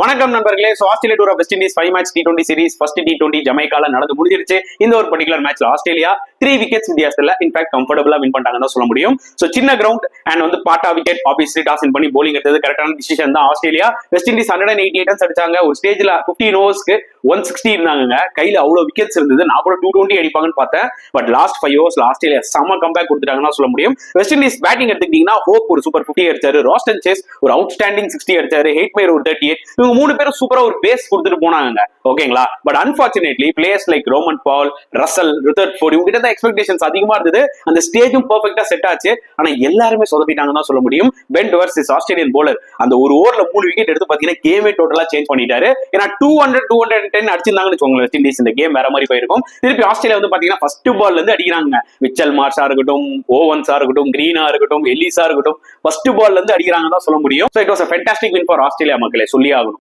வணக்கம் நண்பர்களே. Australia tour of West Indies 5 match T20 series first T20 ஜமைக்கால நடந்து முடிஞ்சிருச்சு. இந்த ஒரு பர்டிகுலர் மேட்ச்ல ஆஸ்திரேலியா 3 விக்கெட்ஸ் வித்தியாசத்துல இன்ஃபேக்ட் கம்ஃபர்டபுளா வின் பண்ணிட்டாங்கன்னு சொல்ல முடியும். சோ சின்ன கிரவுண்ட் அண்ட் வந்து பாட்டா விக்கெட் ஆப்வியஸ்லி டாஸ் இன் பண்ணி போலிங் எடுத்தது கரெக்டான டிசிஷன் தான். ஆஸ்திரேலியா வெஸ்ட் இண்டீஸ் 188 ரன்ஸ் அடிச்சாங்க. ஒரு ஸ்டேஜ்ல 15 ஓவர்ஸ்க்கு 160 இருந்தாங்க. கையில அவ்வளவு விக்கெட்ஸ் இருந்தது. நான் கூட 220 அடிப்பாங்கன்னு பார்த்தேன். பட் லாஸ்ட் 5 ஓவர்ஸ்ல ஆஸ்திரேலியா செம கம்பேக் கொடுத்துட்டாங்கன்னு சொல்ல முடியும். வெஸ்ட் இண்டீஸ் பேட்டிங் எடுத்துக்கிட்டீங்கன்னா ஹோப் ஒரு சூப்பர் 50 அடிச்சாரு. ராஸ்டன் சேஸ் ஒரு அவுட்ஸ்டாண்டிங் 60 அடிச்சாரு. ஹெய்ட்மேயர் ஒரு 38. இவங்க மூணு பேரும் சூப்பரா ஒரு பேஸ் கொடுத்துட்டு போனாங்க. ஓகேங்களா? But unfortunately players like Rovman Powell, Russell, Rutherford இவங்க கிட்ட தான் எக்ஸ்பெக்டேஷன்ஸ் அதிகமா இருந்தது. அந்த ஸ்டேஜும் பெர்ஃபெக்ட்டா செட் ஆச்சு. ஆனா எல்லாருமே சொதப்பிட்டாங்கன்னு தான் சொல்ல முடியும். Ben Dwarshuis is Australian bowler அந்த ஒரு ஓவர்ல 3 விக்கெட் எடுத்து பாத்தீங்கன்னா கேமே டோட்டலா சேஞ்ச் பண்ணிட்டாரு. ஏன்னா 210 அடிச்சிருந்தாங்கன்னு வச்சுக்கோங்களேன் வெஸ்ட் இண்டீஸ், இந்த கேம் வேற மாதிரி போயிருக்கும். திருப்பி ஆஸ்திரேலியா வந்து பாத்தீங்கன்னா ஃபர்ஸ்ட் பால்ல இருந்து அடிக்கிறாங்க. மிச்சல் மார்ஷா இருக்கட்டும், ஓவன்ஸா இருக்கட்டும், கிரீனா இருக்கட்டும், எல்லிஸா இருக்கட்டும், ஃபர்ஸ்ட் பால்ல இருந்து அடிக்கிறாங்கன்னு தான் சொல்ல முடியும். So it was a fantastic win for Australia மக்களே, சொல்லி ஆகணும்.